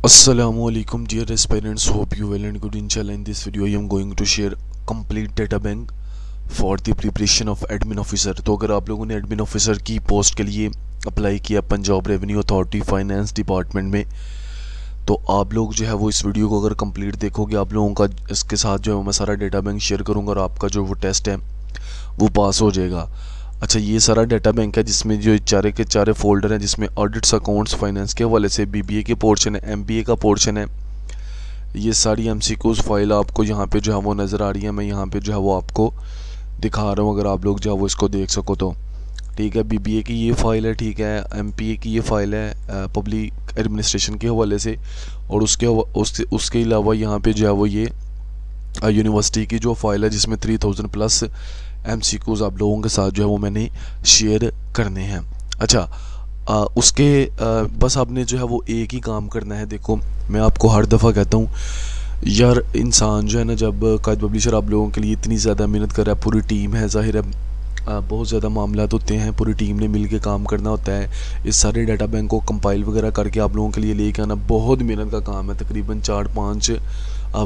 Assalamualaikum dear aspirants, hope you well and good. Inshallah, in this video I am going to share complete data bank for the preparation of admin officer. तो अगर आप लोगों ने admin officer की post के लिए apply किया Punjab revenue authority finance department में, तो आप लोग जो है वो इस वीडियो को अगर कंप्लीट देखोगे, आप लोगों का इसके साथ जो है मैं सारा डेटा बैंक शेयर करूँगा और आपका जो वो टेस्ट है वो पास हो जाएगा। अच्छा, ये सारा डाटा बैंक है जिसमें जो चारे के चारे फोल्डर हैं, जिसमें ऑडिट्स, अकाउंट्स, फाइनेंस के हवाले से बीबीए के पोर्शन है, एमबीए का पोर्शन है। ये सारी एमसीक्यूज फाइल आपको यहाँ पे जो है वो नज़र आ रही है। मैं यहाँ पे जो है वो आपको दिखा रहा हूँ, अगर आप लोग जो है वो इसको देख सको तो ठीक है। बीबीए की ये फ़ाइल है, ठीक है। एमपीए की ये फ़ाइल है पब्लिक एडमिनिस्ट्रेशन के हवाले से, और उसके अलावा यहाँ पे जो है वो ये यूनिवर्सिटी की जो फाइल है जिसमें 3000 प्लस एमसीक्यूज आप लोगों के साथ जो है वो मैंने शेयर करने हैं। अच्छा, बस आपने जो है वो एक ही काम करना है। देखो, मैं आपको हर दफ़ा कहता हूँ यार, इंसान जो है ना, जब कायद पब्लिशर आप लोगों के लिए इतनी ज़्यादा मेहनत कर रहा है, पूरी टीम है, ज़ाहिर है बहुत ज़्यादा मामला होते हैं, पूरी टीम ने मिल के काम करना होता है। इस सारे डाटा बैंक को कंपाइल वगैरह करके आप लोगों के लिए लेके आना बहुत मेहनत का काम है। तकरीबन 4-5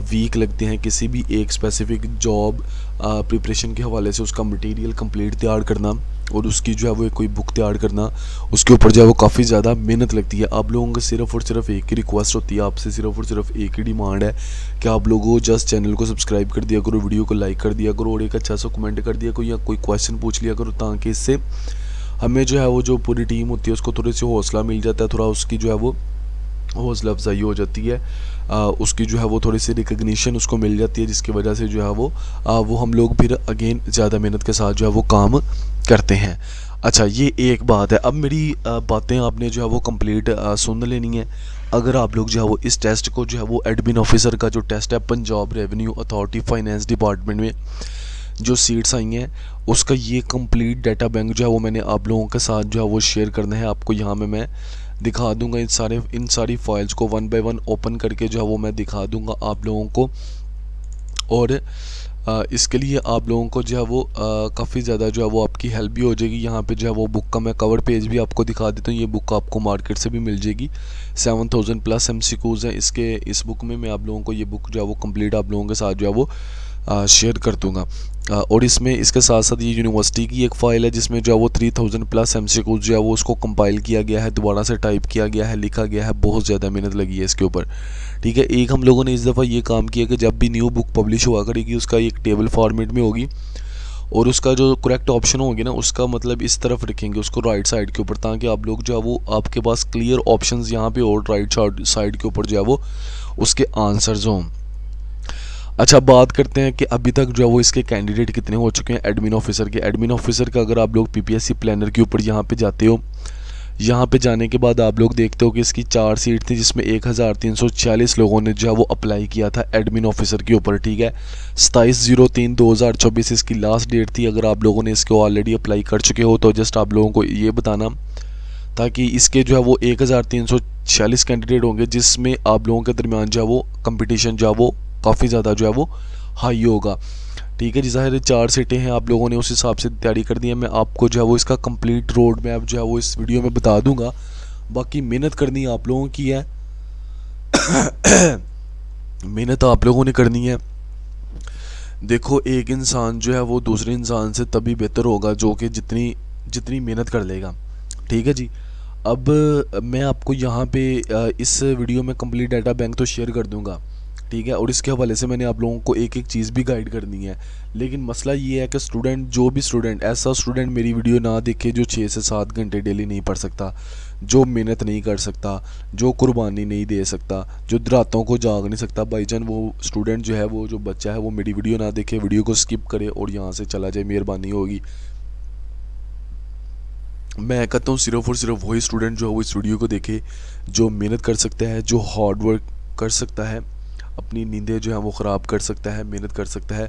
वीक लगते हैं किसी भी एक स्पेसिफिक जॉब प्रिपरेशन के हवाले से, उसका मटेरियल कंप्लीट तैयार करना और उसकी जो है वो कोई बुक तैयार करना, उसके ऊपर जो है वो काफ़ी ज़्यादा मेहनत लगती है। आप लोगों को सिर्फ़ और सिर्फ एक ही रिक्वेस्ट होती है, आपसे सिर्फ और सिर्फ एक ही डिमांड है कि आप लोगों जस्ट चैनल को सब्सक्राइब कर दिया करो, वीडियो को लाइक कर दिया करो और एक अच्छा सा कमेंट कर दिया करो या कोई क्वेश्चन पूछ लिया करो, ताकि इससे हमें जो है वो जो पूरी टीम होती है उसको थोड़ी सी हौसला मिल जाता है, थोड़ा उसकी जो है वो हौसला अफजाई हो जाती है, उसकी जो है वो थोड़ी सी रिकग्निशन उसको मिल जाती है, जिसकी वजह से जो है वो हम लोग फिर अगेन ज़्यादा मेहनत के साथ जो है वो काम करते हैं। अच्छा, ये एक बात है। अब मेरी बातें आपने जो है वो कंप्लीट सुन लेनी है। अगर आप लोग जो है वो इस टेस्ट को जो है वो एडमिन ऑफिसर का जो टेस्ट है Punjab revenue authority finance department में जो सीट्स आई हैं, उसका ये कंप्लीट डाटा बैंक जो है वो मैंने आप लोगों के साथ जो है वो शेयर करना है। आपको यहाँ में मैं दिखा दूंगा इन सारी फाइल्स को वन बाय वन ओपन करके जो है वो मैं दिखा दूंगा आप लोगों को। और इसके लिए आप लोगों को जो है वो काफ़ी ज़्यादा जो है वो आपकी हेल्प भी हो जाएगी। यहाँ पे जो है वो बुक का मैं कवर पेज भी आपको दिखा देता हूँ। ये बुक आपको मार्केट से भी मिल जाएगी। 7000 प्लस एमसीक्यूज हैं इस बुक में। मैं आप लोगों को ये बुक जो है वो कंप्लीट आप लोगों के साथ जो है वो शेयर कर दूंगा। और इसमें इसके साथ साथ ये यूनिवर्सिटी की एक फ़ाइल है जिसमें जो है वो 3000 प्लस एमसीक्यूज जो है वो उसको कंपाइल किया गया है, दोबारा से टाइप किया गया है, लिखा गया है, बहुत ज़्यादा मेहनत लगी है इसके ऊपर। ठीक है, एक हम लोगों ने इस दफ़ा ये काम किया कि जब भी न्यू बुक पब्लिश हुआ करेगी उसका एक टेबल फॉर्मेट में होगी और उसका जो करेक्ट ऑप्शन होगी ना, उसका मतलब इस तरफ रखेंगे उसको राइट साइड के ऊपर, ताकि आप लोग जो है वो आपके पास क्लियर ऑप्शंस यहाँ पे और राइट साइड के ऊपर जो है वो उसके आंसर्स हों। अच्छा, बात करते हैं कि अभी तक जो है वो इसके कैंडिडेट कितने हो चुके हैं एडमिन ऑफिसर के। एडमिन ऑफिसर का अगर आप लोग पीपीएससी प्लानर के ऊपर यहाँ पे जाते हो, यहाँ पे जाने के बाद आप लोग देखते हो कि इसकी 4 सीट थी जिसमें 1346 लोगों ने जो है वो अप्लाई किया था एडमिन ऑफिसर के ऊपर। ठीक है, 27/03/2024 इसकी लास्ट डेट थी। अगर आप लोगों ने इसको ऑलरेडी अप्लाई कर चुके हो तो जस्ट आप लोगों को ये बताना, ताकि इसके जो है वो 1346 कैंडिडेट होंगे जिसमें आप लोगों के दरमियान जो है वो कंपटीशन जो है वो काफ़ी ज़्यादा जो है वो हाई होगा। ठीक है जी, ज़ाहिर 4 सीटें हैं, आप लोगों ने उस हिसाब से तैयारी कर दी है। मैं आपको जो है वो इसका कंप्लीट रोड मैप जो है वो इस वीडियो में बता दूंगा। बाकी मेहनत करनी आप लोगों की है मेहनत आप लोगों ने करनी है। देखो, एक इंसान जो है वो दूसरे इंसान से तभी बेहतर होगा जो कि जितनी जितनी मेहनत कर लेगा। ठीक है जी। अब मैं आपको यहाँ पे इस वीडियो में कंप्लीट डाटा बैंक तो शेयर कर दूंगा, ठीक है, और इसके हवाले से मैंने आप लोगों को एक एक चीज़ भी गाइड करनी है। लेकिन मसला ये है कि जो भी स्टूडेंट, ऐसा स्टूडेंट मेरी वीडियो ना देखे जो 6 से 7 घंटे डेली नहीं पढ़ सकता, जो मेहनत नहीं कर सकता, जो कुर्बानी नहीं दे सकता, जो रातों को जाग नहीं सकता, भाईजान वो स्टूडेंट जो है वो जो बच्चा है वो मेरी वीडियो ना देखे, वीडियो को स्किप करे और यहाँ से चला जाए, मेहरबानी होगी। मैं कहता हूँ सिर्फ और सिर्फ वही स्टूडेंट जो है वो इस वीडियो को देखे जो मेहनत कर सकता है, जो हार्ड वर्क कर सकता है, अपनी नींदें जो है वो ख़राब कर सकता है, मेहनत कर सकता है।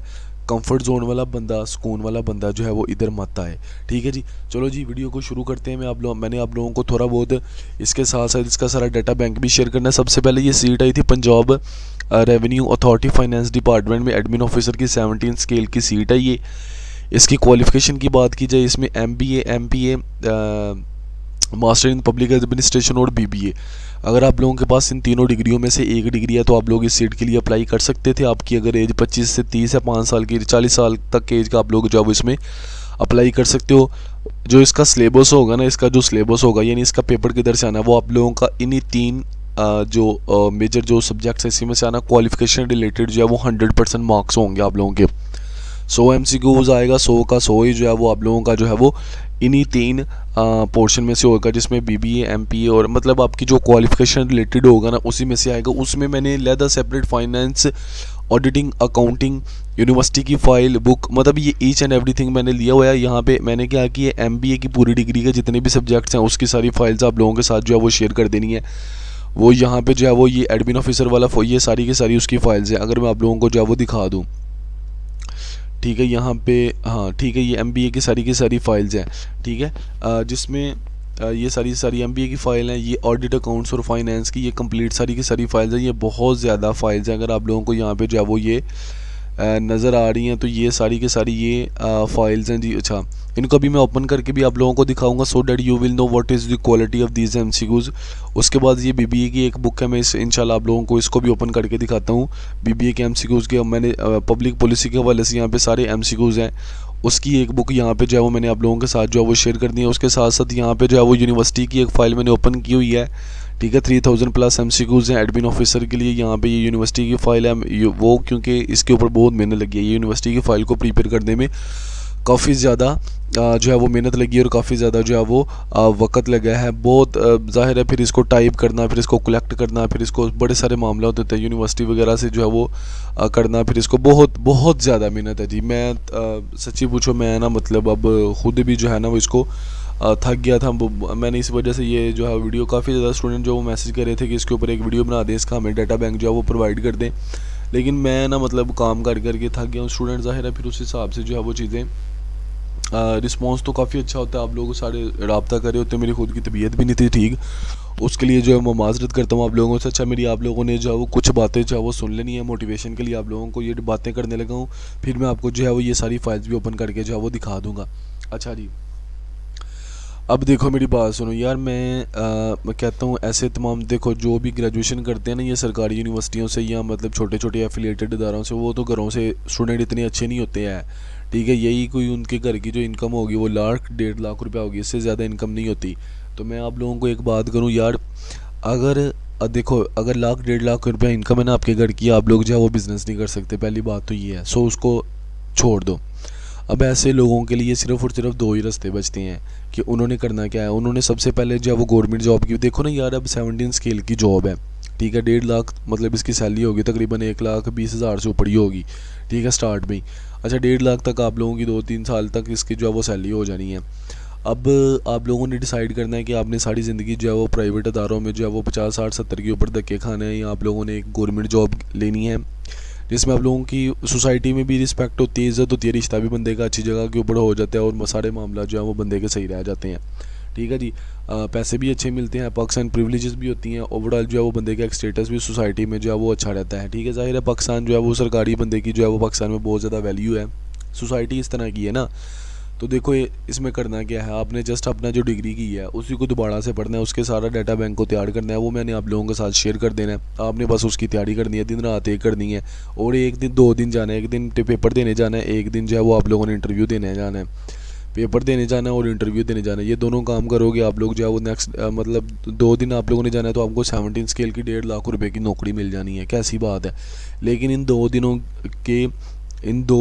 कंफर्ट जोन वाला बंदा, सुकून वाला बंदा जो है वो इधर मत आए। ठीक है जी, चलो जी वीडियो को शुरू करते हैं। मैंने आप लोगों को थोड़ा बहुत इसके साथ साथ इसका सारा डाटा बैंक भी शेयर करना है। सबसे पहले ये सीट आई थी Punjab revenue authority finance department में एडमिन ऑफिसर की 17 स्केल की सीट है ये। इसकी क्वालिफ़िकेशन की बात की जाए, इसमें MBA, MPA, master in public administration और BBA अगर आप लोगों के पास इन तीनों डिग्रियों में से एक डिग्री है तो आप लोग इस सीट के लिए अप्लाई कर सकते थे। आपकी अगर एज 25 से 30 या 5 साल की 40 साल तक के एज का आप लोग जॉब इसमें अप्लाई कर सकते हो। जो इसका सिलेबस होगा ना, इसका जो सिलेबस होगा यानी इसका पेपर किधर से आना है, वो आप लोगों का इन्हीं तीन जो मेजर जो सब्जेक्ट्स है इसी में से आना। क्वालिफिकेशन रिलेटेड जो है वो 100% मार्क्स होंगे आप लोगों के। 100 MCQs आएगा, 100 का 100 ही जो है वो आप लोगों का जो है वो इन्हीं तीन पोर्शन में से होगा, जिसमें BBA MPA और मतलब आपकी जो क्वालिफिकेशन रिलेटेड होगा ना उसी में से आएगा। उसमें मैंने लेदा separate finance, auditing, accounting, university की फ़ाइल, बुक, मतलब ये ईच एंड एवरीथिंग मैंने लिया हुआ है। यहाँ पे मैंने क्या किया, MBA की पूरी डिग्री के जितने भी सब्जेक्ट्स हैं उसकी सारी फाइल्स आप लोगों के साथ जो है वो शेयर कर देनी है। वो यहाँ पे जो है वो ये एडमिन ऑफिसर वाला ये सारी की सारी उसकी फाइल्स हैं। अगर मैं आप लोगों को जो है वो दिखा दूँ, ठीक है, यहाँ पे, हाँ ठीक है, ये MBA की सारी फाइल्स हैं, ठीक है, जिसमें ये सारी MBA की फ़ाइल हैं। ये ऑडिट, अकाउंट्स और फाइनेंस की ये कंप्लीट सारी की सारी फाइल्स हैं। ये बहुत ज़्यादा फाइल्स हैं। अगर आप लोगों को यहाँ पे जो है वो ये नज़र आ रही हैं तो ये सारी की सारी ये फाइल्स हैं जी। अच्छा, इनको अभी मैं ओपन करके भी आप लोगों को दिखाऊंगा, so that you will know what is the quality of these MCQs। उसके बाद ये BBA की एक बुक है, मैं इंशाल्लाह आप लोगों को इसको भी ओपन करके दिखाता हूँ। BBA के MCQs के मैंने पब्लिक पॉलिसी के हवाले से यहाँ पे सारे MCQs हैं, उसकी एक बुक यहाँ पे जो है वो मैंने आप लोगों के साथ जो है वो शेयर कर दी है। उसके साथ साथ यहाँ पे जो है वो यूनिवर्सिटी की एक फ़ाइल मैंने ओपन की हुई है, ठीक है। 3000+ MCQs हैं एडमिन ऑफिसर के लिए। यहाँ पे ये यूनिवर्सिटी की फ़ाइल है, वो क्योंकि इसके ऊपर बहुत मेहनत लगी है, ये यूनिवर्सिटी की फ़ाइल को प्रिपेयर करने में काफ़ी ज़्यादा जो है वो मेहनत लगी है और काफ़ी ज़्यादा जो है वो वक्त लगा है बहुत। ज़ाहिर है फिर इसको टाइप करना, फिर इसको कलेक्ट करना, फिर इसको बड़े सारे मामला होते हैं यूनिवर्सिटी वगैरह से जो है वो करना, फिर इसको बहुत बहुत ज़्यादा मेहनत है जी। मैं सच्ची पूछो, मैं ना मतलब अब ख़ुद भी जो है ना वो इसको थक गया था। मैंने इस वजह से ये जो है वीडियो, काफ़ी ज़्यादा स्टूडेंट जो वो मैसेज कर रहे थे कि इसके ऊपर एक वीडियो बना दें, इसका हमें डाटा बैंक जो है वो प्रोवाइड कर दें, लेकिन मैं ना मतलब काम कर करके थक गया हूँ। स्टूडेंट ज़ाहिर है फिर उस हिसाब से जो है वो चीज़ें, रिस्पॉन्स तो काफ़ी अच्छा होता है, आप लोग सारे रब्ता कर रहे होते हैं। मेरी खुद की तबीयत भी नहीं थी ठीक, उसके लिए जो है मैं माजरत करता हूँ आप लोगों से। अच्छा, मेरी आप लोगों ने जो है वो कुछ बातें जो है वो सुन लेनी है, मोटिवेशन के लिए आप लोगों को ये बातें करने लगा हूँ। फिर मैं आपको जो है वो ये सारी फाइल्स भी ओपन करके जो है वो दिखा दूँगा। अच्छा जी, अब देखो मेरी बात सुनो यार, मैं कहता हूँ ऐसे तमाम, देखो जो भी ग्रेजुएशन करते हैं ना ये सरकारी यूनिवर्सिटियों से या मतलब छोटे छोटे एफिलिएटेड इदारों से, वो तो घरों से स्टूडेंट इतने अच्छे नहीं होते हैं, ठीक है। यही कोई उनके घर की जो इनकम होगी वो 1,00,000 1,50,000 रुपया होगी, इससे ज़्यादा इनकम नहीं होती। तो मैं आप लोगों को एक बात करूँ यार, अगर देखो अगर 1,00,000 1,50,000 रुपया इनकम है ना आपके घर की, आप लोग जो है वो बिज़नेस नहीं कर सकते, पहली बात तो ये है। सो उसको छोड़ दो। अब ऐसे लोगों के लिए सिर्फ और सिर्फ दो ही रास्ते बचते हैं कि उन्होंने करना क्या है। उन्होंने सबसे पहले जो है वो गवर्नमेंट जॉब की, देखो ना यार अब 17 स्केल की जॉब है, ठीक है, 1,50,000 मतलब इसकी सैलरी होगी तकरीबन 1,20,000 से ऊपर ही होगी, ठीक है, स्टार्ट में ही। अच्छा, 1,50,000 तक आप लोगों की 2-3 साल तक इसकी जो है वो सैलरी हो जानी है। अब आप लोगों ने डिसाइड करना है कि आपने सारी ज़िंदगी जो है वो प्राइवेट अदारों में जो है वो 50 60 70 के ऊपर धक्के खाने हैं, या आप लोगों ने एक गवर्नमेंट जॉब लेनी है जिसमें आप लोगों की सोसाइटी में भी रिस्पेक्ट होती है, इज़्ज़त होती है, रिश्ता भी बंदे का अच्छी जगह के ऊपर हो जाता है और सारे मामला जो है वो बंदे के सही रह जाते हैं, ठीक है जी। पैसे भी अच्छे मिलते हैं, पाकिस्तान प्रिविलेजेस भी होती हैं, ओवरऑल जो है वो बंदे का एक स्टेटस भी सोसाइटी में जो है वो अच्छा रहता है, ठीक है। ज़ाहिर है पाकिस्तान जो है वो सरकारी बंदे की जो है वो पाकिस्तान में बहुत ज़्यादा वैल्यू है, सोसाइटी इस तरह की है ना। तो देखो इसमें करना क्या है, आपने जस्ट अपना जो डिग्री की है उसी को दोबारा से पढ़ना है, उसके सारा डाटा बैंक को तैयार करना है, वो मैंने आप लोगों के साथ शेयर कर देना है। आपने बस उसकी तैयारी करनी है, दिन रात एक करनी है, और एक दिन 2 दिन जाना है, एक दिन पेपर देने जाना है, एक दिन जो है वो आप लोगों ने इंटरव्यू देने जाना है, पेपर देने जाना है और इंटरव्यू देने जाना है। ये दोनों काम करोगे आप लोग जो है वो नेक्स्ट मतलब 2 दिन आप लोगों ने जाना है तो आपको 17 स्केल की 1,50,000 रुपये की नौकरी मिल जानी है, कैसी बात है। लेकिन इन 2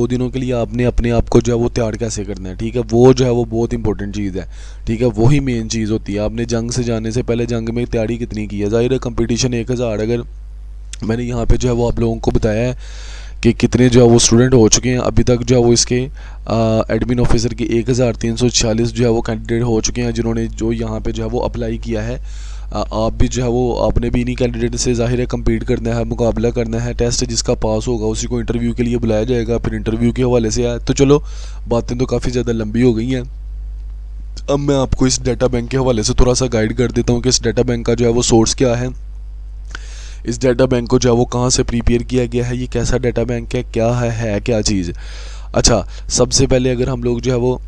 दिनों के लिए आपने अपने आप को जो है वो तैयार कैसे करना है, ठीक है, वो जो है वो बहुत इंपॉर्टेंट चीज़ है, ठीक है, वही मेन चीज़ होती है। आपने जंग से जाने से पहले जंग में तैयारी कितनी की है, ज़ाहिर है कंपटीशन 1,000, अगर मैंने यहाँ पे जो है वो आप लोगों को बताया है कि कितने जो है वो स्टूडेंट हो चुके हैं अभी तक, जो है वो इसके एडमिन ऑफिसर के 1,346 जो है वो कैंडिडेट हो चुके हैं जिन्होंने जो यहाँ पे जो है वो अप्लाई किया है। आप भी जो है वो आपने भी इन्हीं कैंडिडेट से ज़ाहिर है कम्पीट करना है, मुकाबला करना है, टेस्ट जिसका पास होगा उसी को इंटरव्यू के लिए बुलाया जाएगा, फिर इंटरव्यू के हवाले से आया। तो चलो बातें तो काफ़ी ज़्यादा लंबी हो गई हैं, अब मैं आपको इस डाटा बैंक के हवाले से थोड़ा सा गाइड कर देता हूँ कि इस डाटा बैंक का जो है वो सोर्स क्या है, इस डाटा बैंक को जो है वो कहाँ से प्रिपेयर किया गया है, ये कैसा डाटा बैंक है, क्या है क्या चीज़। अच्छा, सबसे पहले अगर हम लोग जो है वो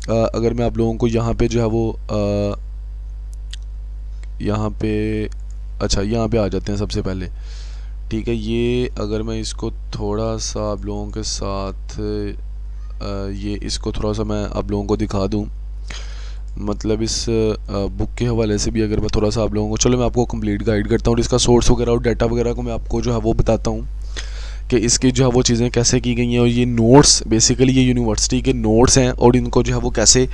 अगर मैं आप लोगों को यहाँ पे जो है वो यहाँ पे अच्छा, यहाँ पे आ जाते हैं सबसे पहले। ठीक है, ये अगर मैं इसको थोड़ा सा आप लोगों के साथ ये इसको थोड़ा सा मैं आप लोगों को दिखा दूँ, मतलब इस बुक के हवाले से भी अगर मैं थोड़ा सा आप लोगों को, चलो मैं आपको कंप्लीट गाइड करता हूँ और इसका सोर्स वगैरह और डाटा वगैरह को मैं आपको जो है वो बताता हूँ कि इसकी जो है वो चीज़ें कैसे की गई हैं। और ये नोट्स बेसिकली ये यूनिवर्सिटी के नोट्स हैं और इनको जो है वो कैसे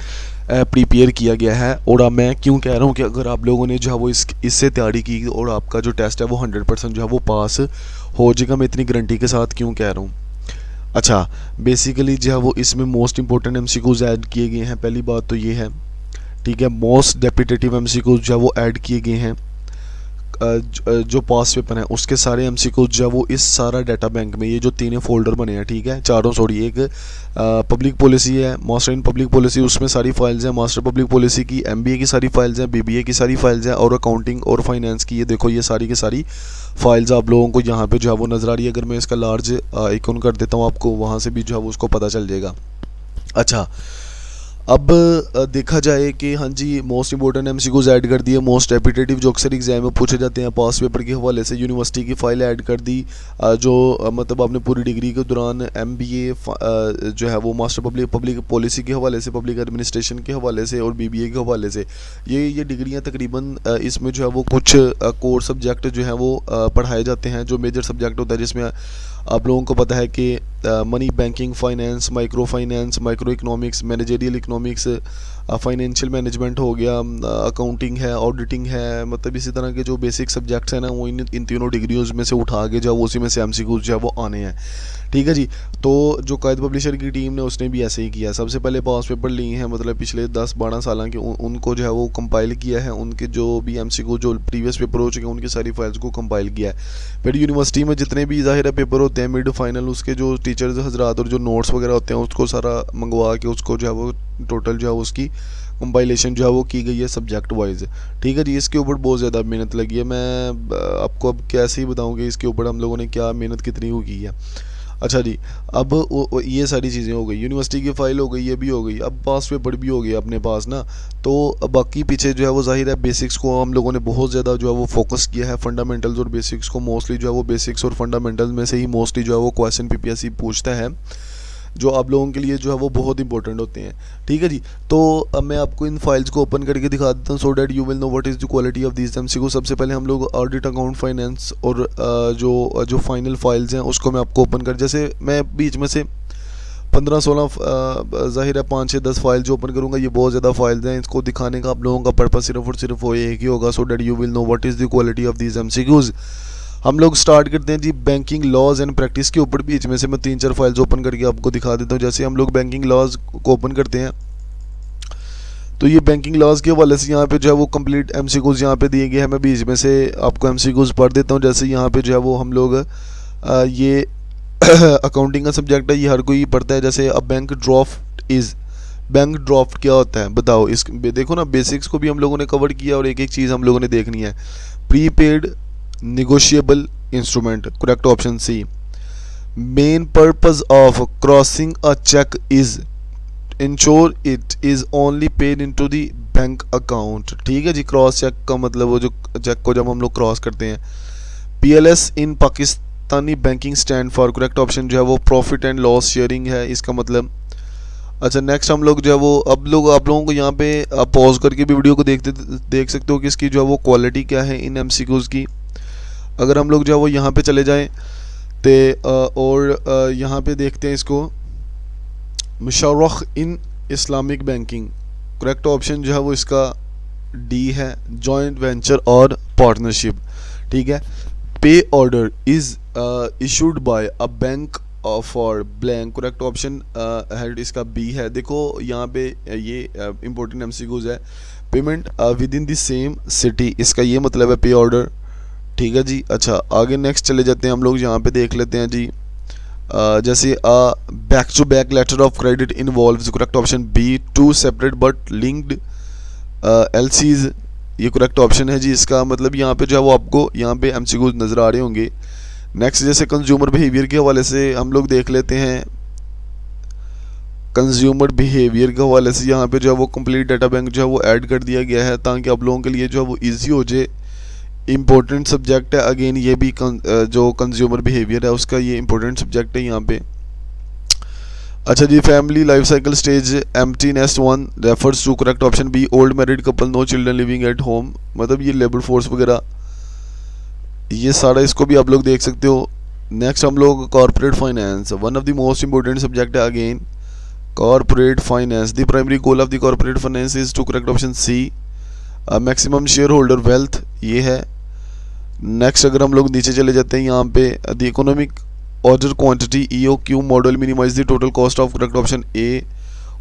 प्रिपेयर किया गया है। और अब मैं क्यों कह रहा हूँ कि अगर आप लोगों ने जो है वो इससे तैयारी की और आपका जो टेस्ट है वो 100% जो है वो पास हो जाएगा, मैं इतनी गारंटी के साथ क्यों कह रहा हूँ। अच्छा, बेसिकली जो है वो इसमें मोस्ट इंपॉर्टेंट एमसीक्यूज ऐड किए गए हैं। पहली बात तो ये है, ठीक है, मोस्ट डेपिटेटिव एमसीक्यूज जो है वो ऐड किए गए हैं। जो पास पेपर हैं उसके सारे एमसीक्यूज जो है वो इस सारा डाटा बैंक में, ये जो तीन फोल्डर बने हैं, ठीक है, चारों सॉरी, एक पब्लिक पॉलिसी है, मास्टर इन पब्लिक पॉलिसी, उसमें सारी फाइल्स हैं, मास्टर पब्लिक पॉलिसी की, एमबीए की सारी फाइल्स हैं, बीबीए की सारी फाइल्स हैं, और अकाउंटिंग और फाइनेंस की, ये देखो ये सारी की सारी फाइल्स आप लोगों को यहाँ पे जो है वो नज़र आ रही है। अगर मैं इसका लार्ज आइकन कर देता हूँ आपको, वहाँ से भी जो है वो उसको पता चल जाएगा। अच्छा, अब देखा जाए कि हाँ जी, मोस्ट इंपॉर्टेंट एमसीक्यूज ऐड कर दिए, मोस्ट रेपिटेटिव जो अक्सर एग्जाम में पूछे जाते हैं पास पेपर के हवाले से, यूनिवर्सिटी की फ़ाइल ऐड कर दी, जो मतलब आपने पूरी डिग्री के दौरान एमबीए जो है वो मास्टर पब्लिक पॉलिसी के हवाले से, पब्लिक एडमिनिस्ट्रेशन के हवाले से और बीबीए के हवाले से, ये डिग्रियाँ तकरीबन इसमें जो है वो कुछ कोर सब्जेक्ट जो है वो पढ़ाए जाते हैं, जो मेजर सब्जेक्ट होता है, जिसमें आप लोगों को पता है कि money banking, finance, micro finance, micro economics, managerial economics, financial management हो गया, अकाउंटिंग है, ऑडिटिंग है, मतलब इसी तरह के जो बेसिक सब्जेक्ट्स हैं ना, वो इन तीनों डिग्रियों में से उठा के जो उसी में से एमसीक्यूज जो है वो आने हैं। ठीक है जी। तो जो कायद पब्लिशर की टीम ने उसने भी ऐसे ही किया, सबसे पहले पास पेपर लिए हैं, मतलब पिछले 10-12 साल के, उनको जो है वो कंपाइल किया है, उनके जो भी एमसीक्यू जो प्रीवियस पेपर हो चुके हैं उनकी सारी फाइल्स को कंपाइल किया है। फिर यूनिवर्सिटी में जितने भी ज़ाहिर पेपर होते हैं मिड फाइनल, उसके जो टीचर्स हजरात और जो नोट्स वगैरह होते हैं उसको सारा मंगवा के उसको जो है वो टोटल जो है उसकी कंपाइलेशन जो है वो की गई है सब्जेक्ट वाइज। ठीक है जी। इसके ऊपर बहुत ज़्यादा मेहनत लगी है, मैं आपको अब कैसे ही बताऊँ कि इसके ऊपर हम लोगों ने क्या मेहनत कितनी हो की है। अच्छा जी, अब ये सारी चीज़ें हो गई, यूनिवर्सिटी की फ़ाइल हो गई, ये भी हो गई, अब पास पेपर भी हो गया अपने पास ना। तो बाकी पीछे जो है वो ज़ाहिर है बेसिक्स को हम लोगों ने बहुत ज़्यादा जो है वो फोकस किया है, फंडामेंटल्स और बेसिक्स को, मोस्टली जो है वो बेसिक्स और फंडामेंटल्स में से ही मोस्टली जो है वो क्वेश्चन पीपीएससी पूछता है, जो आप लोगों के लिए जो है वो बहुत इंपॉर्टेंट होते हैं। ठीक है जी। तो अब मैं आपको इन फाइल्स को ओपन करके दिखा देता हूँ, so that you will know what is the quality of this MCQ. सबसे पहले हम लोग ऑडिट, अकाउंट, फाइनेंस और जो फाइनल फाइल्स हैं उसको मैं आपको ओपन कर, जैसे मैं बीच में से 15-16 ज़ाहिर है 5-6-10 फाइल जो ओपन करूँगा, ये बहुत ज़्यादा फाइल्स हैं, इसको दिखाने का आप लोगों का पर्पस सिर्फ और सिर्फ वो एक ही होगा, so that you will know what is the quality of this MCQs. हम लोग स्टार्ट करते हैं जी बैंकिंग लॉज एंड प्रैक्टिस के ऊपर। बीच में से मैं 3-4 फाइल्स ओपन करके आपको दिखा देता हूँ। जैसे हम लोग बैंकिंग लॉज को ओपन करते हैं तो ये बैंकिंग लॉज के हवाले से यहाँ पे जो है वो कंप्लीट एमसीक्यूज यहाँ पे दिए गए हैं। मैं बीच में से आपको एमसीक्यूज पढ़ देता हूँ। जैसे यहाँ पे जो है वो हम लोग ये अकाउंटिंग का सब्जेक्ट है, ये हर कोई पढ़ता है। जैसे अब बैंक ड्राफ्ट क्या होता है बताओ। इस देखो ना, बेसिक्स को भी हम लोगों ने कवर किया और एक एक चीज़ हम लोगों ने देखनी है। Prepaid negotiable instrument, correct option C. Main purpose of crossing a check is ensure it is only paid into the bank account. ठीक है जी। क्रॉस चेक का मतलब वो जो चेक को जब हम लोग क्रॉस करते हैं। PLS in Pakistani banking stand for, correct option जो है वो प्रॉफिट एंड लॉस शेयरिंग है इसका मतलब। अच्छा, नेक्स्ट हम लोग जो है वो आप लोगों को यहाँ पे पॉज करके भी वीडियो को देख सकते हो कि इसकी जो है वो क्वालिटी क्या है इन एमसीक्यूज़ की। अगर हम लोग जो है वो यहाँ पे चले जाएं तो और यहाँ पे देखते हैं इसको, मुशर्रख in Islamic banking, correct option जो है वो इसका डी है, जॉइंट वेंचर और पार्टनरशिप। ठीक है। पे order is issued by a bank for blank, correct option head इसका बी है। देखो यहाँ पे ये इंपॉर्टेंट एमसीक्यूज है। Payment with in the same city, इसका ये मतलब है पे ऑर्डर। ठीक है जी। अच्छा, आगे नेक्स्ट चले जाते हैं हम लोग, यहाँ पे देख लेते हैं जी। जैसे back to back letter of credit involves, correct option B, two separate but linked LCs, ये करेक्ट ऑप्शन है जी। इसका मतलब यहाँ पे जो है वो आपको यहाँ पे एमसीक्यूज नज़र आ रहे होंगे। नेक्स्ट जैसे कंज्यूमर बिहेवियर के हवाले से हम लोग देख लेते हैं। कंज्यूमर बिहेवियर के हवाले से यहाँ पे जो है वो कंप्लीट डाटा बैंक जो है वो ऐड कर दिया गया है, ताकि आप लोगों के लिए जो है वो ईजी हो जाए इम्पोर्टेंट सब्जेक्ट है अगेन, ये भी जो कंज्यूमर बिहेवियर है उसका ये इम्पोर्टेंट सब्जेक्ट है यहाँ पे। अच्छा जी, family life cycle stage empty nest one refers to correct option B old married couple no children living at home, मतलब ये लेबर फोर्स वगैरह ये सारा इसको भी आप लोग देख सकते हो। नेक्स्ट हम लोग corporate finance, one of the most important subject है again corporate finance. The primary goal of the corporate finance is to correct option C maximum share holder wealth, ये है। नेक्स्ट अगर हम लोग नीचे चले जाते हैं यहाँ पे the economic order quantity EOQ model minimise the total cost of correct option A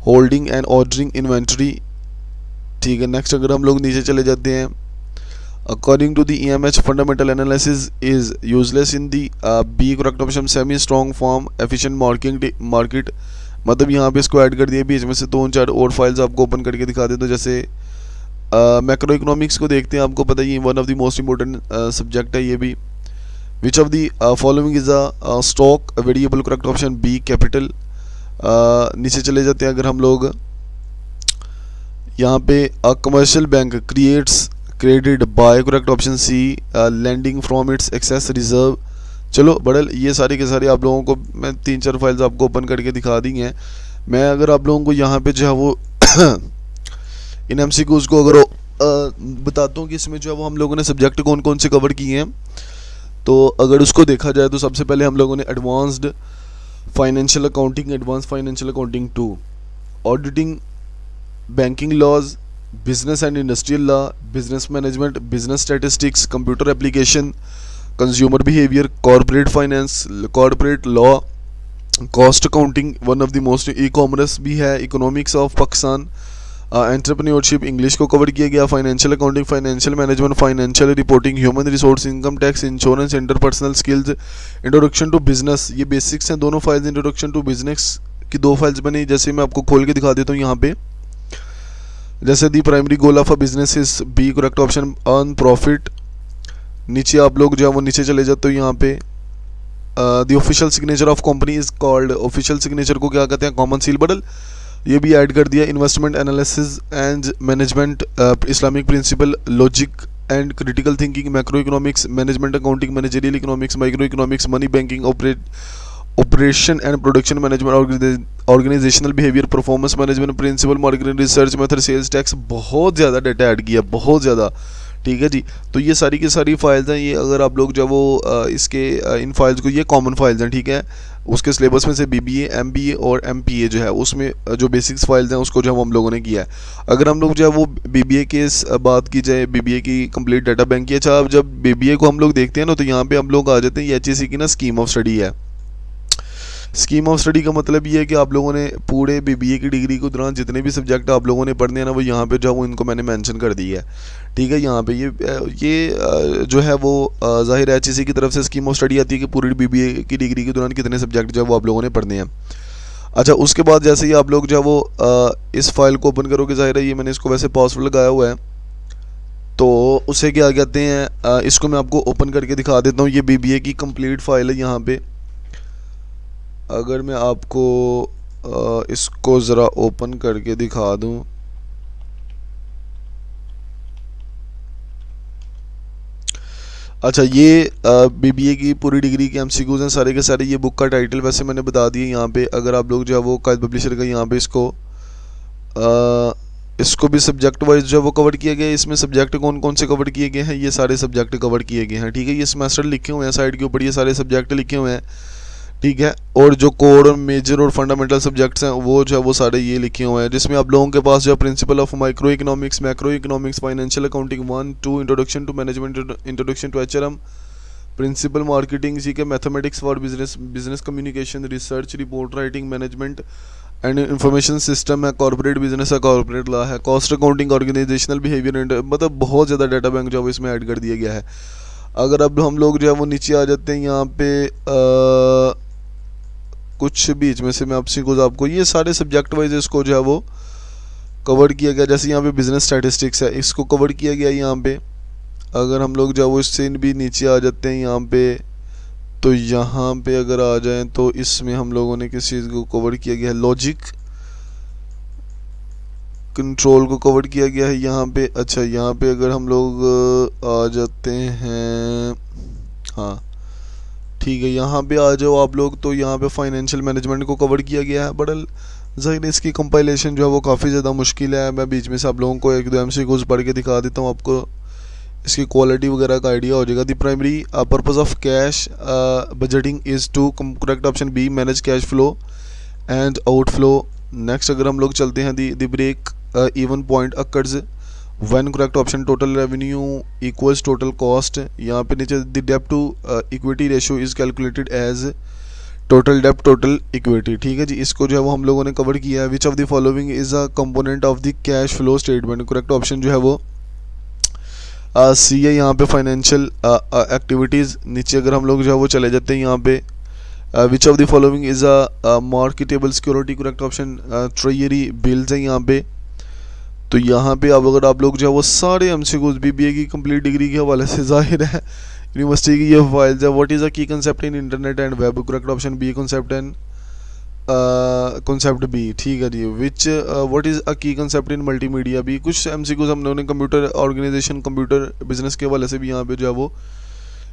holding and ordering inventory, ठीक है। नेक्स्ट अगर हम लोग नीचे चले जाते हैं according to the EMH fundamental analysis is useless in the B correct option semi strong form efficient market, मतलब यहाँ पे इसको ऐड कर दिया। बीच में से 2-4 और फाइल्स आपको ओपन करके दिखा दे, तो जैसे मैक्रो इकोनॉमिक्स को देखते हैं, आपको पता ही one of the most important subject है ये भी। Which of the following is a stock variable correct option B capital. नीचे चले जाते हैं अगर हम लोग यहाँ पे a commercial bank creates credit by correct option C lending from its excess reserve. चलो बड़े ये सारे के सारे आप लोगों को मैं 3-4 फाइल्स आपको ओपन करके दिखा दी हैं। मैं अगर आप लोगों को यहाँ पे जो है वो इन MCQs को अगर बताता हूँ कि इसमें जो है वो हम लोगों ने सब्जेक्ट कौन कौन से कवर किए हैं, तो अगर उसको देखा जाए तो सबसे पहले हम लोगों ने advanced financial accounting, advance financial accounting 2, auditing, banking laws, business and industrial law, business management, business statistics, computer application, consumer behaviour, corporate finance, corporate law, cost accounting, one of the most, E commerce भी है, economics of Pakistan, entrepreneurship English को cover किया गया, financial accounting, financial management, financial reporting, human resource, income tax, insurance, interpersonal skills, introduction to business, ये basics हैं दोनों files. Introduction to business की 2 files बनी, जैसे मैं आपको खोल के दिखा देता हूँ यहाँ पे। जैसे the primary goal of a business is B correct option earn profit. नीचे आप लोग जो है वो नीचे चले जाते हो यहाँ पे the official signature of company is called, official signature को क्या कहते हैं, कॉमन सील बटन, ये भी ऐड कर दिया। Investment analysis and management, Islamic principle, logic and critical thinking, macro economics, management accounting, managerial economics, micro economics, money banking, operation and production management, organisational behaviour, performance management, principle marketing, research method, sales tax, बहुत ज़्यादा data add किया, बहुत ज़्यादा, ठीक है जी। तो ये सारी की सारी फाइल्स हैं, ये अगर आप लोग जो वो इसके इन फाइल्स को, ये कॉमन फाइल्स हैं, ठीक है। उसके सिलेबस में से BBA, MBA और MPA जो है उसमें जो बेसिक्स फाइल्स हैं उसको जो हम लोगों ने किया है। अगर हम लोग जो है वो BBA की बात की जाए, BBA की कंप्लीट डाटा बैंक की, अच्छा जब BBA को हम लोग देखते हैं ना, तो यहाँ पे हम लोग आ जाते हैं, ये HEC की ना स्कीम ऑफ स्टडी है। स्कीम ऑफ स्टडी का मतलब ये है कि आप लोगों ने पूरे BBA की डिग्री के दौरान जितने भी सब्जेक्ट आप लोगों ने पढ़ने हैं ना, वो यहाँ पे जो वो इनको मैंने मेंशन कर दी है, ठीक है। यहाँ पे ये जो है वो ज़ाहिर HEC की तरफ से स्कीम ऑफ स्टडी आती है कि पूरी BBA की डिग्री के दौरान कितने सब्जेक्ट जो है वो आप लोगों ने पढ़ने हैं। अच्छा, उसके बाद जैसे ही आप लोग जो है वो इस फाइल को ओपन करोगे, ज़ाहिर है ये मैंने इसको वैसे पासवर्ड लगाया हुआ है, तो उसे क्या कहते हैं, इसको मैं आपको ओपन करके दिखा देता हूँ। ये BBA की कंप्लीट फाइल है। यहाँ पे अगर मैं आपको इसको ज़रा ओपन करके दिखा दूँ, अच्छा ये BBA की पूरी डिग्री के MCQs हैं सारे के सारे। ये बुक का टाइटल वैसे मैंने बता दिया यहाँ पे। अगर आप लोग जो है वो कायद पब्लिशर का यहाँ पे इसको भी सब्जेक्ट वाइज जो है वो कवर किया गया है। इसमें सब्जेक्ट कौन कौन से कवर किए गए हैं, ये सारे सब्जेक्ट कवर किए गए हैं, ठीक है। ये सेमेस्टर लिखे हुए हैं साइड के ऊपर, ये सारे सब्जेक्ट लिखे हुए हैं, ठीक है। और जो कोर और मेजर और फंडामेंटल सब्जेक्ट्स हैं वो जो है वो सारे ये लिखे हुए हैं, जिसमें आप लोगों के पास जो है principle of micro economics, macro economics, financial accounting 1, 2, introduction to management, introduction to HRM, principle marketing, ठीक है, mathematics for business, business communication, research, report writing, management and information system है, कॉर्पोरेट बिजनेस है, कॉर्पोरेट लॉ है, cost accounting, organisational behaviour, मतलब बहुत ज़्यादा data bank जो है इसमें ऐड कर दिया गया है। अगर अब हम लोग जो है वो नीचे आ जाते हैं यहाँ पे कुछ बीच में से मैं आपको ये सारे सब्जेक्ट वाइज इसको जो है वो कवर किया गया। जैसे यहाँ पे बिजनेस स्टैटिस्टिक्स है, इसको कवर किया गया यहाँ पे। अगर हम लोग जो है वो इससे भी नीचे आ जाते हैं यहाँ पे, तो यहाँ पे अगर आ जाएं तो इसमें हम लोगों ने किस चीज़ को कवर किया गया है, लॉजिक, कंट्रोल को कवर किया गया है यहाँ पे। अच्छा, यहाँ पे अगर हम लोग आ जाते हैं, हाँ ठीक है, यहाँ पे आ जाओ आप लोग। तो यहाँ पे फाइनेंशियल मैनेजमेंट को कवर किया गया है। बड़ा ज़ाहिर इसकी कंपाइलेशन जो है वो काफ़ी ज़्यादा मुश्किल है। मैं बीच में से आप लोगों को एक दो एमसीक्यूज पढ़ के दिखा देता हूँ, आपको इसकी क्वालिटी वगैरह का आइडिया हो जाएगा। The primary purpose of cash budgeting is to, correct option B, manage cash flow and outflow. Next अगर हम लोग चलते हैं, the break even point occurs when, correct option total revenue equals total cost. यहाँ पे नीचे द डेब्ट to equity ratio is calculated as total डेब्ट टोटल इक्विटी। ठीक है जी, इसको जो है वो हम लोगों ने कवर किया है। विच of the following is a component of the cash flow statement, correct option जो है वो सी है यहाँ पे, फाइनेंशियल एक्टिविटीज़। नीचे अगर हम लोग जो है वो चले जाते हैं यहाँ पे, विच of the following is a marketable security, correct option treasury bills है यहाँ पे। तो यहाँ पे अब अगर आप लोग जो है वो सारे एमसीक्यूज बीबीए की कंप्लीट डिग्री के हवाले से जाहिर है यूनिवर्सिटी की ये फाइल्स है। What is a key concept in internet and web, correct option B concept and concept B. ठीक है जी, which what is a key concept in multimedia B. कुछ एमसीक्यूज हम लोगों ने कंप्यूटर ऑर्गेनाइजेशन, कंप्यूटर बिजनेस के हवाले से भी यहाँ पे जो है वो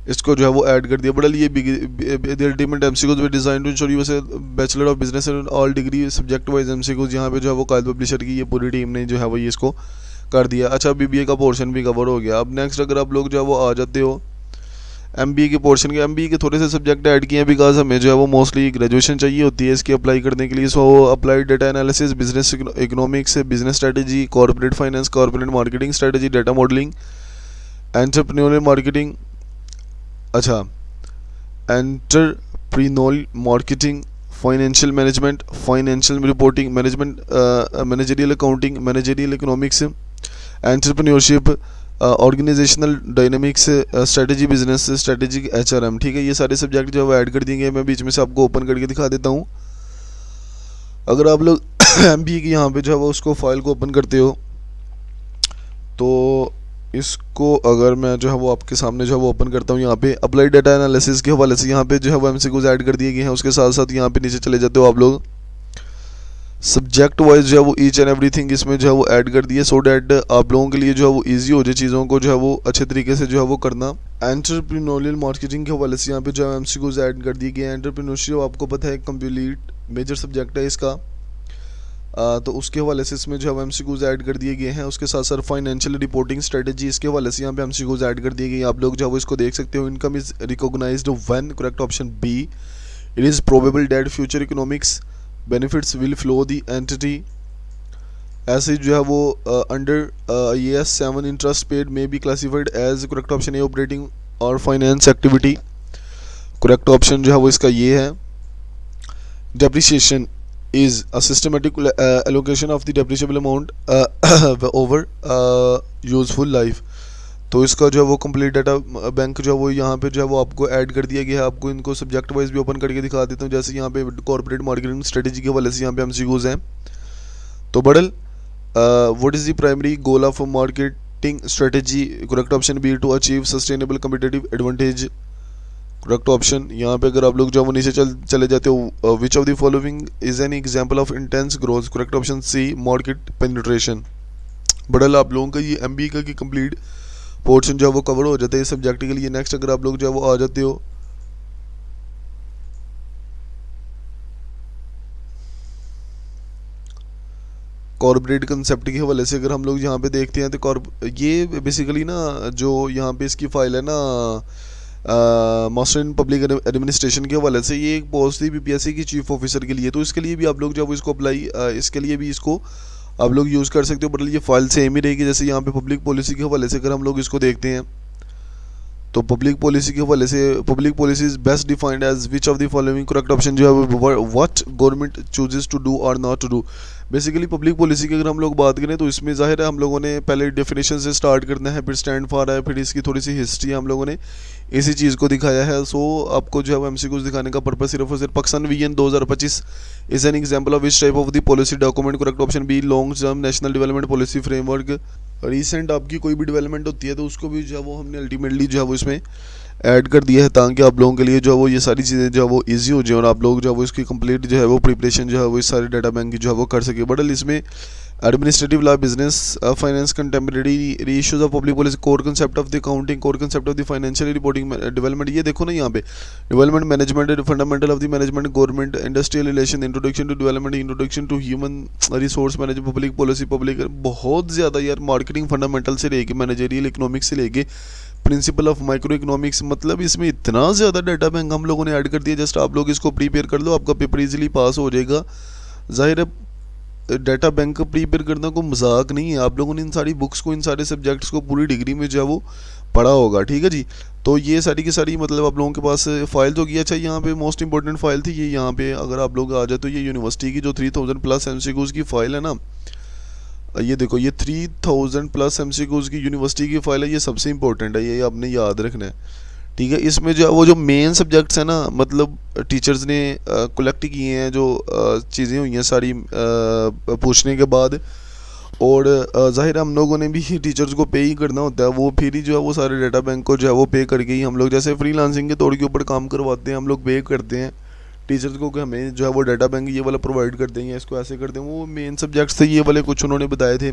इसको जो है वो ऐड कर दिया। बट ये the ultimate MCQs we design to ensure you से bachelor of business and all degree subject wise MCQs यहाँ पे जो है वो कायद पब्लिशर की ये पूरी टीम ने जो है वो ये इसको कर दिया। अच्छा, बीबीए का पोर्शन भी कवर हो गया। अब नेक्स्ट अगर आप लोग जो है वो आ जाते हो एमबीए के पोर्शन के, एमबीए के थोड़े से सब्जेक्ट ऐड किए हैं बिकॉज हमें जो है वो मोस्टली ग्रेजुएशन चाहिए होती है इसकी अप्लाई करने के लिए। So applied data analysis, business economics, business strategy, corporate finance, corporate marketing strategy, data modelling, entrepreneurial marketing, अच्छा entrepreneurial marketing, financial management, financial reporting management, managerial accounting, managerial economics, entrepreneurship, organisational dynamics, strategy business, strategic HRM. ठीक है, ये सारे subject जो है वो add कर दिए गए। मैं बीच में से आपको ओपन करके दिखा देता हूँ। अगर आप लोग एमबीए की यहाँ पे जो है वो उसको फाइल को ओपन करते हो तो इसको अगर मैं जो है वो आपके सामने जो है वो ओपन करता हूँ, यहाँ पे अप्लाइड डेटा एनालिसिस के हवाले से यहाँ पे जो है वो एमसीक्यूज ऐड कर दिए गए हैं। उसके साथ साथ यहाँ पे नीचे चले जाते हो आप लोग, सब्जेक्ट वाइज जो है वो ईच एंड एवरीथिंग इसमें जो है वो ऐड कर दिए सो डैट आप लोगों के लिए जो है वो ईजी हो जाए चीज़ों को जो है वो अच्छे तरीके से जो है वो करना। एंटरप्रेन्योरियल मार्केटिंग के हवाले से यहाँ पे जो है एमसीक्यूज ऐड कर दिए गए। एंटरप्रेन्योरशिप आपको पता है कंप्लीट मेजर सब्जेक्ट है इसका, तो उसके हवाले से इसमें जो है एमसीक्यूज ऐड कर दिए गए हैं। उसके साथ साथ फाइनेंशियल रिपोर्टिंग स्ट्रेटेजी इसके हवाले से यहाँ पे एमसीक्यूज ऐड कर दिए गए। आप लोग जो है वो इसको देख सकते हो। Income is recognised when, correct option B, it is probable that future economics benefits will flow the entity. ऐसे जो है वो under ES 7 interest paid may be classified as, correct option A operating और फाइनेंस एक्टिविटी, करेक्ट ऑप्शन जो है वो इसका ये है। Depreciation is a systematic allocation of the depreciable amount over useful life। तो इसका जो है वो कंप्लीट डाटा बैंक जो है वो यहाँ पे जो है वो आपको ऐड कर दिया गया है। आपको इनको सब्जेक्ट वाइज भी ओपन करके दिखा देता हूँ। जैसे यहाँ पे कॉर्पोरेट मार्केटिंग स्ट्रेटेजी के हवाले से यहाँ पे एमसीक्यूज हैं। तो बडल what is the primary goal of marketing strategy, correct option B, to achieve sustainable competitive advantage, correct option. यहाँ पे अगर आप लोग जो वो नीचे चले जाते हो, which of the following is an example of intense growth, correct option C, market penetration. बडल आप लोगों का ये एमबीए का की कंप्लीट पोर्शन जो है वो कवर हो जाता है इस सब्जेक्ट के लिए। नेक्स्ट अगर आप लोग जो है वो आ जाते हो कॉर्पोरेट कंसेप्ट के हवाले से, अगर हम लोग यहाँ पे देखते हैं तो ये बेसिकली ना जो यहाँ पे इसकी फाइल है ना मास्टर इन पब्लिक एडमिनिस्ट्रेशन के हवाले से, ये एक पोस्ट थी बीपीएससी की चीफ ऑफिसर के लिए। तो इसके लिए भी आप लोग जब इसको अप्लाई इसके लिए भी इसको आप लोग यूज़ कर सकते हो। बट ये फाइल सेम ही रहेगी। जैसे यहाँ पे पब्लिक पॉलिसी के हवाले से अगर हम लोग इसको देखते हैं तो पब्लिक पॉलिसी के हवाले से, public policy is best defined as which of the following, correct option जो है what government chooses to do और not to do. Basically public policy की अगर हम लोग बात करें तो इसमें जाहिर है हम लोगों ने पहले डेफिनेशन से स्टार्ट करना है, फिर स्टैंड फॉर है, फिर इसकी थोड़ी सी हिस्ट्री हम लोगों ने इसी चीज़ को दिखाया है। सो आपको जो है एमसीक्यूज दिखाने का पर्पस सिर्फ और सिर्फ Pakistan vision 2025 is an example of which type of the policy document, correct option B, long term national development policy framework. Recent आपकी कोई भी डेवलपमेंट होती है तो उसको भी जो है वो हमने अल्टीमेटली जो है वो इसमें ऐड कर दिया है ताकि आप लोगों के लिए जो है वो ये सारी चीज़ें जो है वो ईजी हो जाए और आप लोग जो है वो इसकी कंप्लीट जो है वो प्रिपरेशन जो है वो इस सारे डाटा बैंक की जो है वो कर सके। बट इसमें Administrative law, business, finance, contemporary issues of public policy, core concept of the accounting, core concept of the financial reporting, development. ये देखो ना यहाँ पे development management, fundamental of the management, government industrial relation, introduction to development, introduction to human resource management, public policy, public बहुत ज़्यादा यार marketing fundamental से लेके managerial economics से लेके प्रिंसिपल ऑफ माइक्रो इकोनॉमिक्स, मतलब इसमें इतना ज़्यादा डाटा बैंक हम लोगों ने ऐड कर दिया। जस्ट आप लोग इसको प्रीपेयर कर लो, आपका पेपर इजीली पास हो जाएगा। जाहिर है डाटा बैंक प्रीपेयर करना कोई मजाक नहीं है। आप लोगों ने इन सारी बुक्स को, इन सारे सब्जेक्ट्स को पूरी डिग्री में जो है वो पढ़ा होगा, ठीक है जी। तो ये सारी की सारी मतलब आप लोगों के पास फाइल्स होगी। अच्छा, यहाँ पे मोस्ट इंपॉर्टेंट फाइल थी ये, यहाँ पे अगर आप लोग आ जाए तो ये यूनिवर्सिटी की जो 3000 प्लस MCQs की फ़ाइल है ना, ये देखो ये 3000 प्लस MCQs की यूनिवर्सिटी की फ़ाइल है, ये सबसे इंपॉर्टेंट है, ये आपने याद रखना है, ठीक है। इसमें जो वो जो मेन सब्जेक्ट्स हैं ना, मतलब टीचर्स ने कलेक्ट किए हैं जो चीज़ें हुई हैं सारी पूछने के बाद, और ज़ाहिर हम लोगों ने भी टीचर्स को पे ही करना होता है, वो फिर ही जो है वो सारे डाटा बैंक को जो है वो पे करके ही हम लोग जैसे फ्रीलांसिंग के तौर के ऊपर काम करवाते हैं, हम लोग पे करते हैं टीचर्स को कि हमें जो है वो डाटा बैंक ये वाला प्रोवाइड कर देंगे, इसको ऐसे कर देंगे। वो मेन सब्जेक्ट्स थे ये वाले, कुछ उन्होंने बताए थे।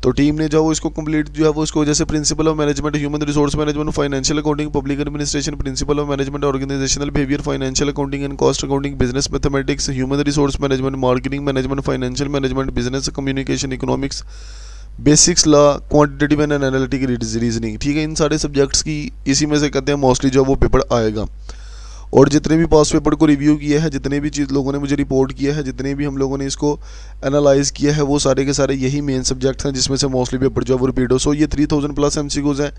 तो टीम ने जो इसको कंप्लीट जो है वो इसको जैसे principle of management, human resource management, financial accounting, public administration, principle of management, organisational behaviour, financial accounting and cost accounting, business mathematics, human resource management, marketing management, financial management, business communication, economics, basics law, quantitative and analytic reasoning, ठीक है। इन सारे subjects की इसी में से कहते हैं mostly जो वो पेपर आएगा। और जितने भी पास पेपर को रिव्यू किया है, जितने भी चीज़ लोगों ने मुझे रिपोर्ट किया है, जितने भी हम लोगों ने इसको एनालाइज़ किया है, वो सारे के सारे यही मेन सब्जेक्ट्स हैं जिसमें से मोस्टली पेपर जो है वो रिपीट हो। सो ये 3000 प्लस MCQs हैं,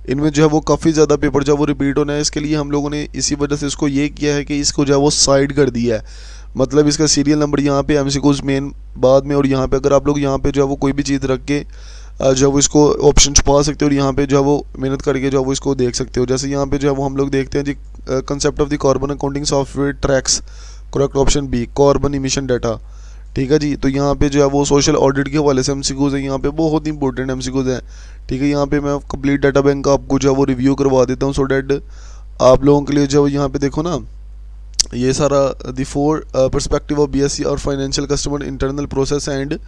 इनमें जो है वो काफ़ी ज़्यादा पेपर जो है वो रिपीट होना है। इसके लिए हम लोगों ने इसी वजह से इसको ये किया है कि इसको जो है वो साइड कर दिया है, मतलब इसका सीरियल नंबर यहाँ पे MCQs मेन बाद में, और यहाँ पे अगर आप लोग यहाँ पे जो है वो कोई भी चीज़ रख के जो है वो इसको ऑप्शन छुपा सकते हो, और यहाँ पे जो है वो मेहनत करके जो है वो इसको देख सकते हो। जैसे यहाँ पे जो है वो हम लोग देखते हैं जी, concept of the carbon accounting software tracks, correct option B, carbon emission data, ठीक है जी। तो यहाँ पे जो है वो सोशल ऑडिट के हवाले से MCQs हैं, यहाँ पे बहुत इंपॉर्टेंट MCQs हैं, ठीक है। यहाँ पे मैं कंप्लीट डाटा बैंक का आपको जो है वो रिव्यू करवा देता हूँ, सो डैट आप लोगों के लिए जो यहाँ पे देखो ना, ये सारा द 4 पर्सपेक्टिव ऑफ BSc और financial customer internal process and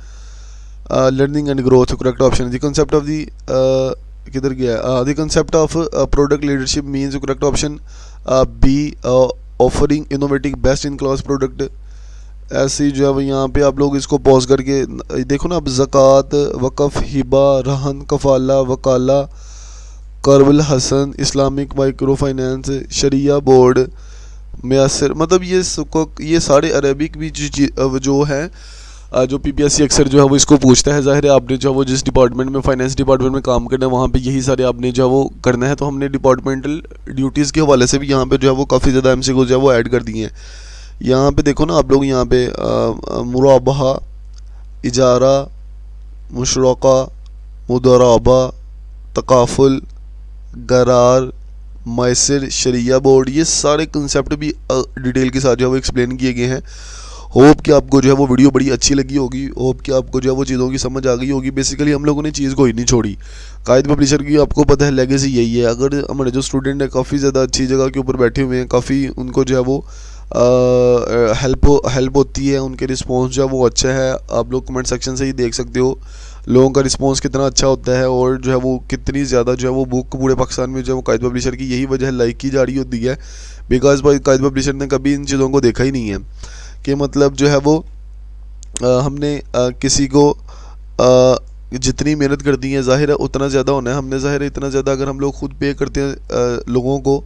learning and growth, correct option. The concept of the किधर गया, the concept of product leadership means, correct option B, offering innovative best in class product. ऐसे ही जो है वो यहाँ पे आप लोग इसको पॉज करके देखो ना, अब ज़कात, वक़फ़, हिबा, रहन, कफ़ाला, वकाला, करवल हसन, इस्लामिक माइक्रो फाइनेंस, शरिया बोर्ड, मैसर, मतलब ये सारे अरबिक भी जो है जो PPSC अक्सर जो है वो इसको पूछता है। ज़ाहिर है आपने जो है वो जिस डिपार्टमेंट में, फाइनेंस डिपार्टमेंट में काम करना है, वहाँ पे यही सारे आपने जो है वो करना है। तो हमने डिपार्टमेंटल ड्यूटीज़ के हवाले से भी यहाँ पे जो है वो काफ़ी ज़्यादा MCQ जो है वो ऐड कर दिए हैं। यहाँ पे देखो ना आप लोग, यहाँ पे मुराबहा, इजारा, मुशरका, मुदराबा, तकाफुल, गरार, मैसर, शरिया बोर्ड, ये सारे कंसेप्ट भी डिटेल के साथ जो है वो एक्सप्लेन किए गए हैं। होप कि आपको जो है वो वीडियो बड़ी अच्छी लगी होगी, होप कि आपको जो है वो चीज़ों की समझ आ गई होगी। बेसिकली हम लोगों ने चीज़ कोई नहीं छोड़ी। कायद पब्लिशर की आपको पता है लेगेसी यही है। अगर हमारे जो स्टूडेंट है काफ़ी ज़्यादा अच्छी जगह के ऊपर बैठे हुए हैं, काफ़ी उनको जो है वो हेल्प होती है, उनके रिस्पॉन्स जो है वो अच्छा है। आप लोग कमेंट सेक्शन से ही देख सकते हो लोगों का रिस्पॉन्स कितना अच्छा होता है, और जो है वो कितनी ज़्यादा जो है वो बुक पूरे पाकिस्तान में जो है वो कायद पब्लिशर की यही वजह लाइक की जा रही होती है। बिकॉज भाई कायद पब्लिशर ने कभी इन चीज़ों को देखा ही नहीं है कि मतलब जो है वो हमने किसी को जितनी मेहनत कर दी है, ज़ाहिर है उतना ज़्यादा होना है हमने। ज़ाहिर है इतना ज़्यादा अगर हम लोग खुद पे करते हैं लोगों को,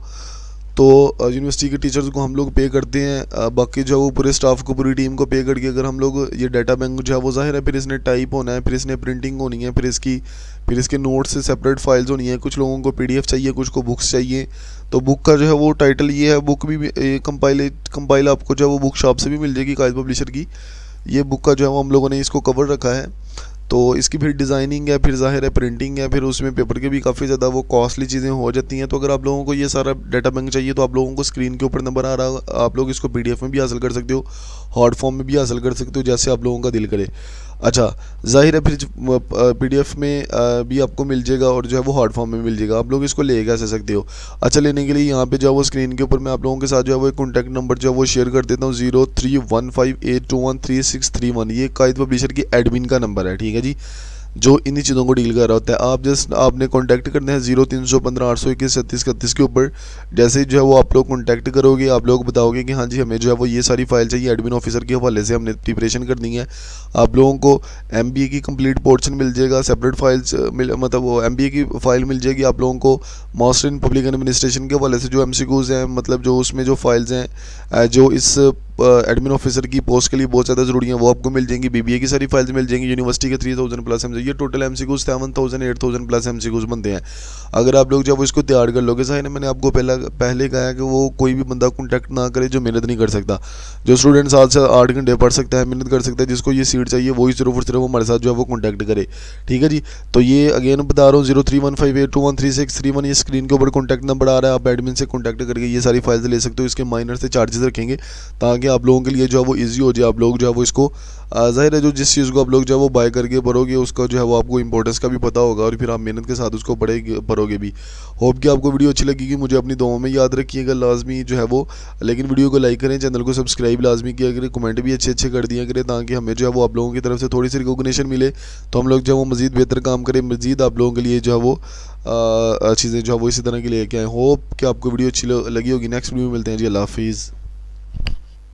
तो यूनिवर्सिटी के टीचर्स को हम लोग पे करते हैं, बाकी जो वो पूरे स्टाफ को, पूरी टीम को पे करके अगर हम लोग ये डाटा बैंक जो है वो ज़ाहिर है फिर इसने टाइप होना है, फिर इसने प्रिंटिंग होनी है, फिर इसके नोट्स से सेपरेट फाइल्स होनी है। कुछ लोगों को PDF चाहिए, कुछ को बुक्स चाहिए। तो बुक का जो है वो टाइटल ये है, बुक भी कंपाइल आपको जो है वो बुक शॉप से भी मिल जाएगी कायद पब्लिशर की। ये बुक का जो है वो हम लोगों ने इसको कवर रखा है। तो इसकी फिर डिज़ाइनिंग है, फिर ज़ाहिर है प्रिंटिंग है, फिर उसमें पेपर के भी काफ़ी ज़्यादा वो कॉस्टली चीज़ें हो जाती हैं। तो अगर आप लोगों को ये सारा डाटा बैंक चाहिए तो आप लोगों को स्क्रीन के ऊपर नंबर आ रहा होगा, आप लोग इसको पीडीएफ में भी हासिल कर सकते हो, हार्ड फॉर्म में भी हासिल कर सकते हो, जैसे आप लोगों का दिल करे। अच्छा, ज़ाहिर है फिर पीडीएफ में भी आपको मिल जाएगा और जो है वो हार्ड फॉर्म में मिल जाएगा, आप लोग इसको ले कैसे सकते हो। अच्छा, लेने के लिए यहाँ पे जो है वो स्क्रीन के ऊपर मैं आप लोगों के साथ जो है वो एक कॉन्टैक्ट नंबर जो है वो शेयर कर देता हूँ, 0315821361। ये कायद पब्लिशर की एडमिन का नंबर है, ठीक है जी, जो इन्हीं चीज़ों को डील कर रहा होता है। आप जस्ट आपने कांटेक्ट करना है 0315 821 37 31 के ऊपर। जैसे ही जो है वो आप लोग कांटेक्ट करोगे, आप लोग बताओगे कि हाँ जी हमें जो है वो ये सारी फाइल चाहिए, एडमिन ऑफिसर के हवाले से हमने प्रिपरेशन करनी है। आप लोगों को एमबीए की कंप्लीट पोर्शन मिल जाएगा, सेपरेट फाइल्स मतलब वो एमबीए की फ़ाइल मिल जाएगी आप लोगों को। मास्टर इन पब्लिक एडमिनिस्ट्रेशन के हवाले से जो एमसीक्यूज़ हैं, मतलब जो उसमें जो फाइल्स हैं जो इस एडमिन ऑफिसर की पोस्ट के लिए बहुत ज़्यादा ज़रूरी है, वो आपको मिल जाएंगी। बीबीए की सारी फाइल्स मिल जाएंगी, यूनिवर्सिटी के 3000 प्लस एमसीक्यू, ये टोटल एमसीक्यूज़ 7000 8000 प्लस एमसीक्यूज़ बनते हैं। अगर आप लोग जब इसको तैयार कर लोगे, साहिर मैंने आपको पहले कहा है कि वो कोई भी बंदा कॉन्टैक्ट ना करे जो मेहनत नहीं कर सकता। जो स्टूडेंट 7 से 8 घंटे पढ़ सकता है, मेहनत कर सकता है, जिसको ये सीट चाहिए, वही सिर्फ और सिर्फ हमारे साथ जो है वो कॉन्टैक्ट करे, ठीक है जी। तो ये अगेन बता रहा हूँ 0315821361, ये स्क्रीन के ऊपर कॉन्टैक्ट नंबर आ रहा है। आप एडमिन से कॉन्टैक्ट करके ये सारी फाइल्स ले सकते हो। इसके माइनर से चार्जेस रखेंगे ताकि आप लोगों के लिए जो है वो ईजी हो जाए। आप लोग जो है वो इसको ज़ाहिर है जो जिस चीज़ को आप लोग जो है वो बाय करके पढ़ोगे, उसका जो है वो आपको इंपॉर्टेंस का भी पता होगा और फिर आप मेहनत के साथ उसको पढ़ोगे भी। होप कि आपको वीडियो अच्छी लगेगी, मुझे अपनी दुआओं में याद रखिएगा लाजमी जो है वो। लेकिन वीडियो को लाइक करें, चैनल को सब्सक्राइब लाजमी किया करें, कमेंट भी अच्छे अच्छे कर दिया करें ताकि हमें जो है वो आप लोगों की तरफ से थोड़ी सी रिकॉग्निशन मिले, तो हम लोग जो है वो मज़ीद बेहतर काम करें, मज़ीद आप लोगों के लिए जो है वो चीज़ें जो है वो इसी तरह की लेके आए। होप कि आपको वीडियो अच्छी लगी होगी। नेक्स्ट वीडियो में मिलते हैं जी, अल्लाह हाफिज़।